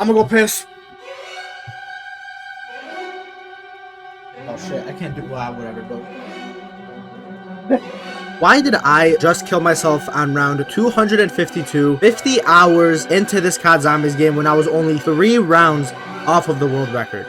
I'm gonna go piss. Oh shit, I can't do whatever, bro. Why did I just kill myself on round 252, 50 hours into this COD Zombies game when I was only 3 rounds off of the world record?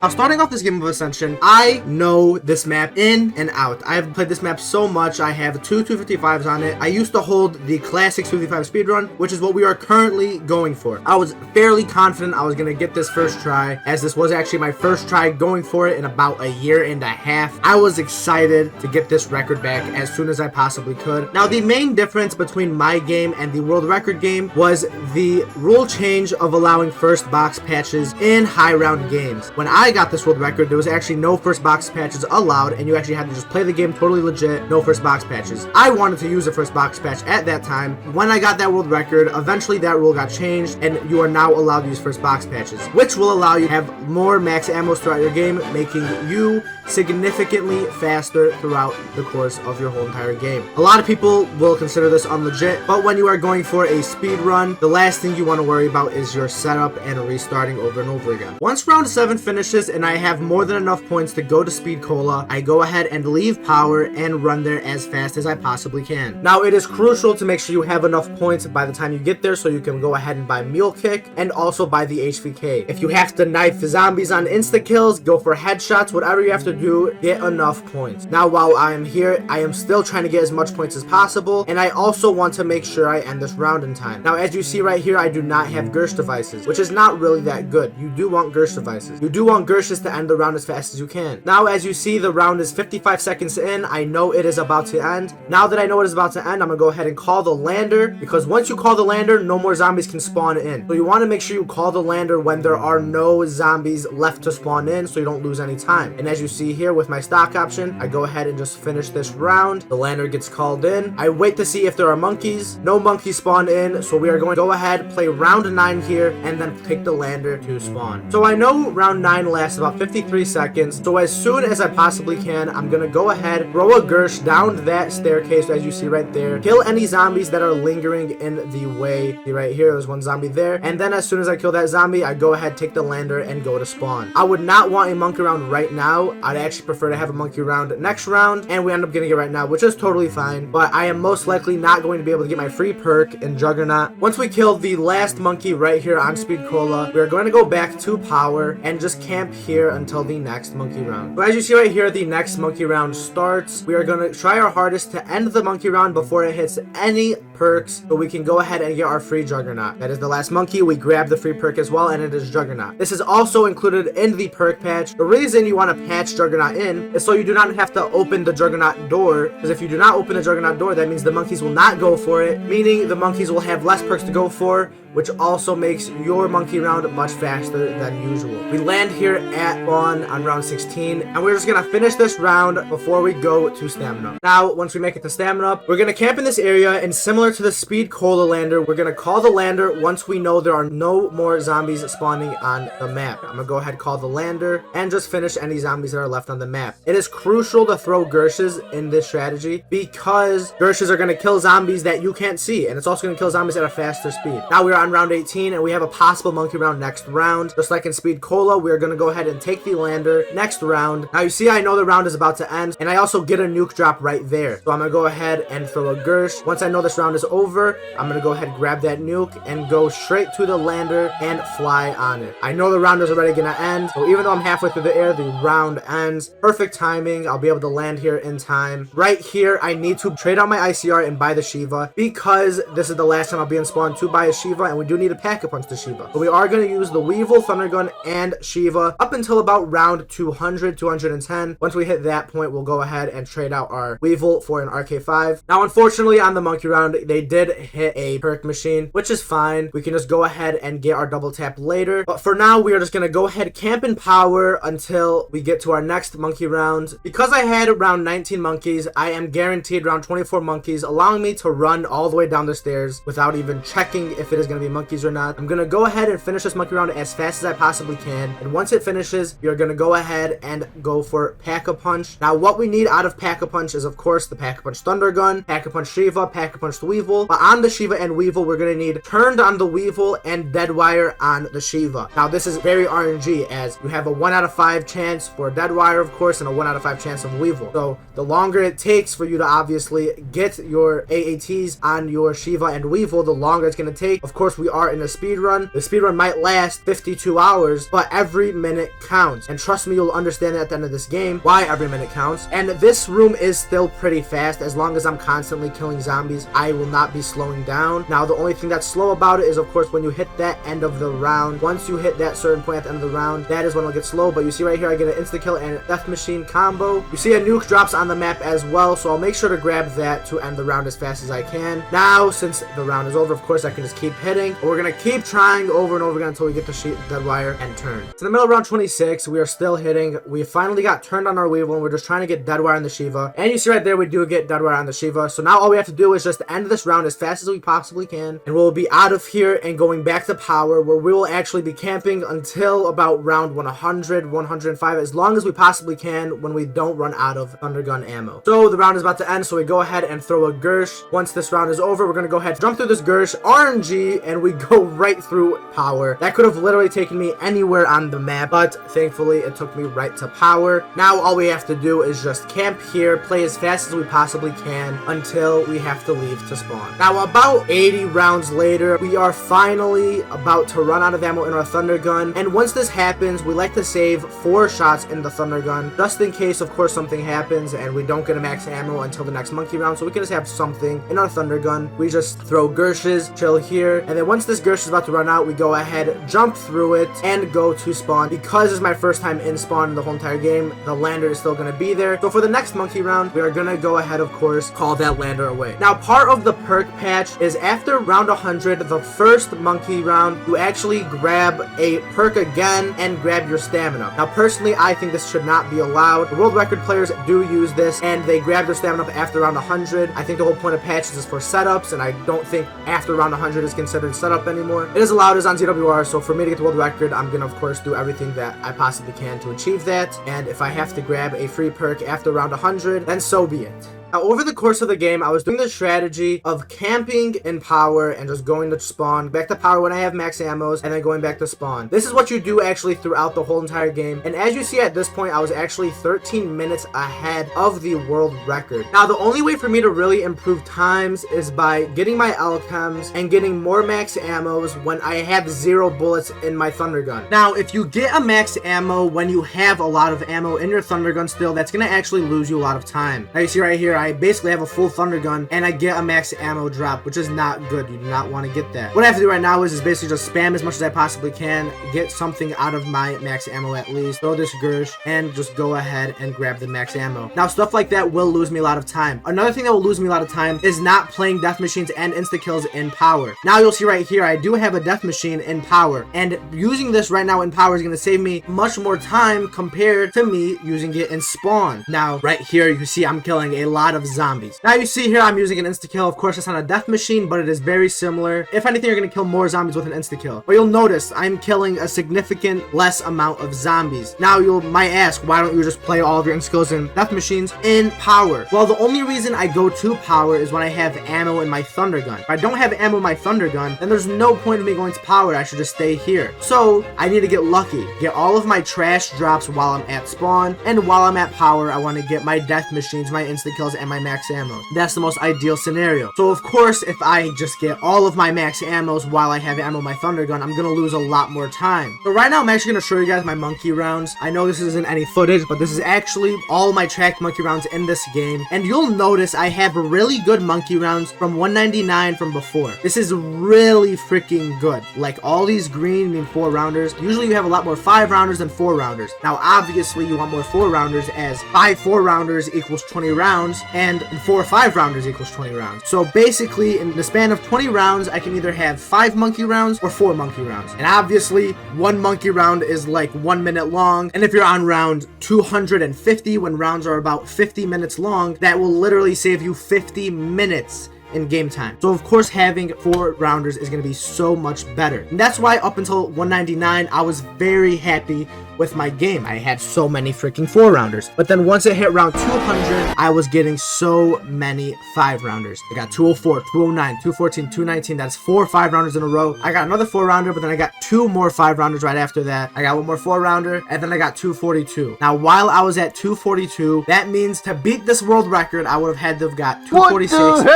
Now, starting off this game of Ascension, I know this map in and out. I have played this map so much. I have 2 255s on it. I used to hold the classic 255 speedrun, which is what we are currently going for. I was fairly confident I was going to get this first try, as this was actually my first try going for it in about a year and a half. I was excited to get this record back as soon as I possibly could. Now, the main difference between my game and the world record game was the rule change of allowing first box patches in high round games. When I got this world record, there was actually no first box patches allowed, and you actually had to just play the game totally legit, no first box patches. I wanted to use a first box patch at that time. When I got that world record, eventually that rule got changed, and you are now allowed to use first box patches, which will allow you to have more max ammos throughout your game, making you significantly faster throughout the course of your whole entire game. A lot of people will consider this unlegit, but when you are going for a speed run, the last thing you want to worry about is your setup and restarting over and over again. Once round 7 finishes and I have more than enough points to go to Speed Cola, I go ahead and leave power and run there as fast as I possibly can. Now, it is crucial to make sure you have enough points by the time you get there so you can go ahead and buy Mule Kick and also buy the HVK. If you have to knife zombies on insta kills, go for headshots, whatever you have to do, get enough points. Now, while I am here, I am still trying to get as much points as possible, and I also want to make sure I end this round in time. Now, as you see right here, I do not have Gersh devices, which is not really that good. You do want Gersh devices. You do want Gershes to end the round as fast as you can. Now, as you see, the round is 55 seconds in. I know it is about to end. Now that I know it is about to end, I'm gonna go ahead and call the lander, because once you call the lander, no more zombies can spawn in. So you want to make sure you call the lander when there are no zombies left to spawn in, so you don't lose any time. And as you see here with my stock option, I go ahead and just finish this round. The lander gets called in. I wait to see if there are monkeys. No monkeys spawn in, so we are going to go ahead, play round 9 here, and then pick the lander to spawn. So I know round 9 lasts about 53 seconds, so as soon as I possibly can, I'm gonna go ahead, throw a Gersh down that staircase as you see right there, kill any zombies that are lingering in the way. See right here, there's one zombie there, and then as soon as I kill that zombie, I go ahead, take the lander, and go to spawn. I would not want a monkey round right now. I'd actually prefer to have a monkey round next round, and we end up getting it right now, which is totally fine, but I am most likely not going to be able to get my free perk in Juggernaut. Once we kill the last monkey right here on Speed Cola, we are going to go back to power and just camp here until the next monkey round. So as you see right here, the next monkey round starts. We are going to try our hardest to end the monkey round before it hits any perks, so we can go ahead and get our free Juggernaut. That is the last monkey. We grab the free perk as well, and it is Juggernaut. This is also included in the perk patch. The reason you want to patch Juggernaut in is so you do not have to open the Juggernaut door, because if you do not open the Juggernaut door, that means the monkeys will not go for it, meaning the monkeys will have less perks to go for, which also makes your monkey round much faster than usual. We land here at spawn on round 16, and we're just gonna finish this round before we go to stamina. Now, once we make it to stamina, we're gonna camp in this area, and similar to the Speed Cola lander, we're gonna call the lander once we know there are no more zombies spawning on the map. I'm gonna go ahead, call the lander, and just finish any zombies that are left on the map. It is crucial to throw Gershes in this strategy, because Gershes are gonna kill zombies that you can't see, and it's also gonna kill zombies at a faster speed. Now we are on round 18, and we have a possible monkey round next round. Just like in Speed Cola, we are going to go ahead and take the lander next round. Now you see, I know the round is about to end, and I also get a nuke drop right there. So I'm going to go ahead and throw a Gersh. Once I know this round is over, I'm going to go ahead and grab that nuke and go straight to the lander and fly on it. I know the round is already going to end, so even though I'm halfway through the air, the round ends. Perfect timing. I'll be able to land here in time. Right here, I need to trade out my ICR and buy the Shiva, because this is the last time I'll be in spawn to buy a Shiva, and we do need a pack-a-punch to Shiva. So we are going to use the Weevil, Thunder Gun, and Shiva up until about round 200, 210. Once we hit that point, we'll go ahead and trade out our Weevil for an RK5. Now, unfortunately, on the monkey round, they did hit a perk machine, which is fine. We can just go ahead and get our double tap later. But for now, we are just going to go ahead, camp in power until we get to our next monkey round. Because I had around 19 monkeys, I am guaranteed around 24 monkeys, allowing me to run all the way down the stairs without even checking if it is going to be monkeys or not. I'm gonna go ahead and finish this monkey round as fast as I possibly can, and once it finishes, you're gonna go ahead and go for Pack-a-Punch. Now, what we need out of Pack-a-Punch is, of course, the Pack-a-Punch Thunder Gun, Pack-a-Punch Shiva, Pack-a-Punch Weevil, but on the Shiva and Weevil, we're going to need turned on the Weevil and dead wire on the Shiva. Now, this is very RNG, as you have a 1 out of 5 chance for dead wire, of course, and a 1 out of 5 chance of Weevil. So the longer it takes for you to obviously get your AATs on your Shiva and Weevil, the longer it's going to take. Of course, we are in a speed run. The speed run might last 52 hours, but every minute counts. And trust me, you'll understand at the end of this game why every minute counts. And this room is still pretty fast. As long as I'm constantly killing zombies, I will not be slowing down. Now, the only thing that's slow about it is, of course, when you hit that end of the round. Once you hit that certain point at the end of the round, that is when it'll get slow. But you see right here, I get an insta kill and a death machine combo. You see a nuke drops on the map as well, so I'll make sure to grab that to end the round as fast as I can. Now, since the round is over, of course, I can just keep hitting. We're gonna keep trying over and over again until we get the dead wire and turn. It's in the middle of round 26. We are still hitting. We finally got turned on our Weevil, and we're just trying to get dead wire on the Shiva. And you see right there, we do get dead wire on the Shiva. So now all we have to do is just end this round as fast as we possibly can, and we'll be out of here and going back to power, where we will actually be camping until about round 100, 105, as long as we possibly can when we don't run out of thunder gun ammo. So the round is about to end, so we go ahead and throw a Gersh. Once this round is over, we're gonna go ahead, jump through this Gersh, RNG, and we go right through power. That could have literally taken me anywhere on the map, but thankfully it took me right to power. Now all we have to do is just camp here, play as fast as we possibly can until we have to leave to spawn. Now about 80 rounds later, we are finally about to run out of ammo in our thunder gun, and once this happens, we like to save 4 shots in the thunder gun, just in case, of course, something happens and we don't get a max ammo until the next monkey round, so we can just have something in our thunder gun. We just throw Gershes, chill here, and then once this Gersh is about to run out, we go ahead, jump through it, and go to spawn. Because it's my first time in spawn in the whole entire game, the lander is still going to be there. So for the next monkey round, we are going to go ahead, of course, call that lander away. Now, part of the perk patch is after round 100, the first monkey round, you actually grab a perk again and grab your stamina. Now, personally, I think this should not be allowed. The world record players do use this, and they grab their stamina up after round 100. I think the whole point of patches is for setups, and I don't think after round 100 is considered setup anymore. It is allowed as on ZWR, so for me to get the world record, I'm gonna, of course, do everything that I possibly can to achieve that, and if I have to grab a free perk after round 100, then so be it. Now, over the course of the game, I was doing the strategy of camping in power and just going to spawn, back to power when I have max ammos, and then going back to spawn. This is what you do actually throughout the whole entire game, and as you see at this point, I was actually 13 minutes ahead of the world record. Now, the only way for me to really improve times is by getting my alchems and getting more max ammos when I have 0 bullets in my thunder gun. Now, if you get a max ammo when you have a lot of ammo in your thunder gun still, that's going to actually lose you a lot of time. Now, you see right here, I basically have a full thunder gun and I get a max ammo drop, which is not good. You do not want to get that. What I have to do right now is basically just spam as much as I possibly can, get something out of my max ammo at least, throw this Gersh, and just go ahead and grab the max ammo. Now, stuff like that will lose me a lot of time. Another thing that will lose me a lot of time is not playing death machines and insta kills in power. Now, you'll see right here, I do have a death machine in power, and using this right now in power is going to save me much more time compared to me using it in spawn. Now, right here, you see I'm killing a lot of zombies. Now you see here I'm using an insta-kill. Of course, it's not a death machine, but it is very similar. If anything, you're going to kill more zombies with an insta-kill. But you'll notice I'm killing a significant less amount of zombies. Now you might ask, why don't you just play all of your insta-kills and death machines in power? Well, the only reason I go to power is when I have ammo in my thunder gun. If I don't have ammo in my thunder gun, then there's no point in me going to power. I should just stay here. So I need to get lucky, get all of my trash drops while I'm at spawn, and while I'm at power, I want to get my death machines, my insta-kills, and my max ammo. That's the most ideal scenario. So of course, if I just get all of my max ammos while I have ammo in my thunder gun, I'm gonna lose a lot more time. So right now I'm actually gonna show you guys my monkey rounds. I know this isn't any footage, but this is actually all my tracked monkey rounds in this game, and you'll notice I have really good monkey rounds from 199 from before. This is really freaking good. Like, all these green mean 4-rounders. Usually you have a lot more 5-rounders than 4-rounders. Now obviously you want more 4-rounders, as 5 4-rounders equals 20 rounds, and 4 5-rounders equals 20 rounds. So basically, in the span of 20 rounds, I can either have 5 monkey rounds or 4 monkey rounds. And obviously, 1 monkey round is like 1 minute long. And if you're on round 250, when rounds are about 50 minutes long, that will literally save you 50 minutes in game time. So of course, having 4-rounders is going to be so much better. And that's why up until 199, I was very happy with my game. I had so many freaking 4-rounders. But then once it hit round 200, I was getting so many 5-rounders. I got 204, 209, 214, 219. That's 4 5-rounders in a row. I got another 4-rounder, but then I got 2 more 5-rounders right after that. I got 1 more 4-rounder, and then I got 242. Now, while I was at 242, that means to beat this world record, I would have had to have got 246, 250,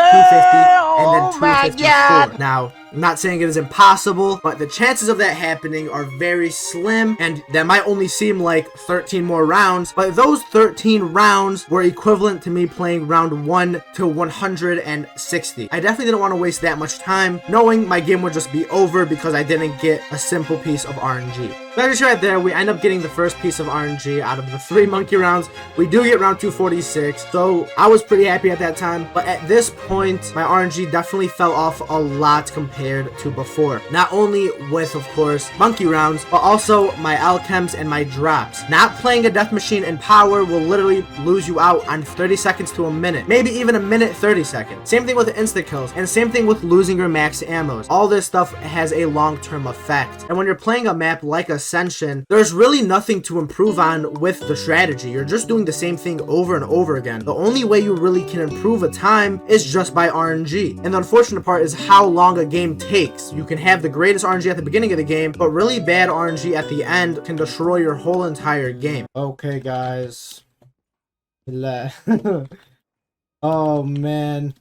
and then 254. Now, I'm not saying it is impossible, but the chances of that happening are very slim, and that might only seem like 13 more rounds, but those 13 rounds were equivalent to me playing round 1 to 160. I definitely didn't want to waste that much time, knowing my game would just be over because I didn't get a simple piece of RNG. That is right there, we end up getting the first piece of RNG out of the 3 monkey rounds. We do get round 246, so I was pretty happy at that time, but at this point, my RNG definitely fell off a lot compared to before. Not only with, of course, monkey rounds, but also my alchems and my drops. Not playing a death machine in power will literally lose you out on 30 seconds to a minute, maybe even a minute 30 seconds. Same thing with insta kills, and same thing with losing your max ammos. All this stuff has a long-term effect, and when you're playing a map like Ascension, there's really nothing to improve on with the strategy. You're just doing the same thing over and over again. The only way you really can improve a time is just by RNG, and the unfortunate part is how long a game takes. You can have the greatest RNG at the beginning of the game, but really bad RNG at the end can destroy your whole entire game. Okay, guys. Oh, man.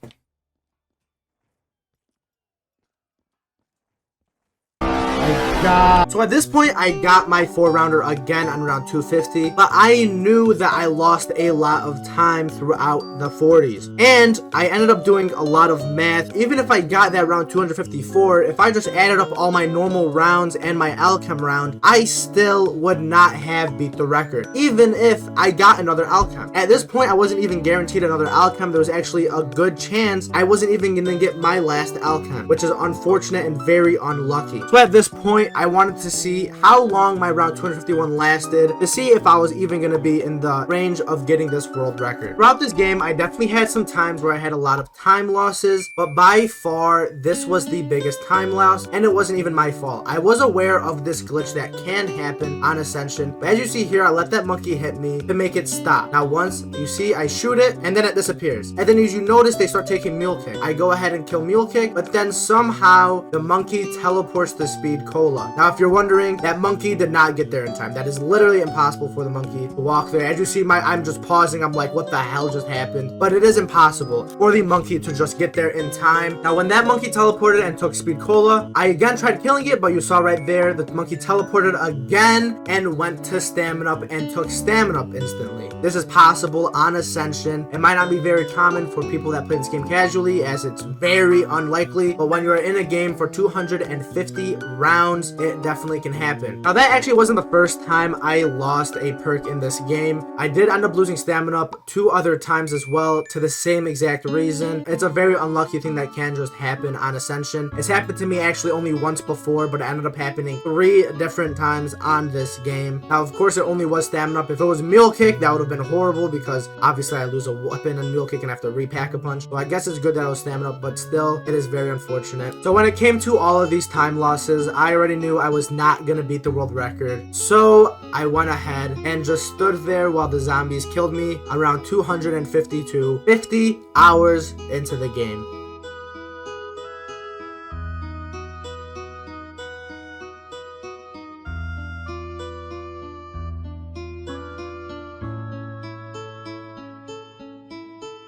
So at this point, I got my 4-rounder again on round 250, but I knew that I lost a lot of time throughout the 40s. And I ended up doing a lot of math. Even if I got that round 254, if I just added up all my normal rounds and my alchem round, I still would not have beat the record, even if I got another alchem. At this point, I wasn't even guaranteed another alchem. There was actually a good chance I wasn't even going to get my last alchem, which is unfortunate and very unlucky. So at this point, I wanted to see how long my round 251 lasted to see if I was even going to be in the range of getting this world record. Throughout this game, I definitely had some times where I had a lot of time losses, but by far, this was the biggest time loss, and it wasn't even my fault. I was aware of this glitch that can happen on Ascension, but as you see here, I let that monkey hit me to make it stop. Now, once you see, I shoot it, and then it disappears. And then as you notice, they start taking Mule Kick. I go ahead and kill Mule Kick, but then somehow the monkey teleports to Speed Cola. Now, if you're wondering, that monkey did not get there in time. That is literally impossible for the monkey to walk there. As you see, I'm just pausing. I'm like, what the hell just happened? But it is impossible for the monkey to just get there in time. Now, when that monkey teleported and took Speed Cola, I again tried killing it, but you saw right there, the monkey teleported again and went to Stamina Up and took Stamina Up instantly. This is possible on Ascension. It might not be very common for people that play this game casually, as it's very unlikely, but when you're in a game for 250 rounds, it definitely can happen. Now, that actually wasn't the first time I lost a perk in this game. I did end up losing Stamina Up 2 other times as well to the same exact reason. It's a very unlucky thing that can just happen on Ascension. It's happened to me actually only once before, but it ended up happening 3 different times on this game. Now, of course, it only was Stamina Up. If it was Mule Kick, that would have been horrible because obviously I lose a weapon and Mule Kick and have to repack a punch. So I guess it's good that I was Stamina Up, but still, it is very unfortunate. So when it came to all of these time losses, I already knew I was not gonna beat the world record. So I went ahead and just stood there while the zombies killed me around 252, 50 hours into the game.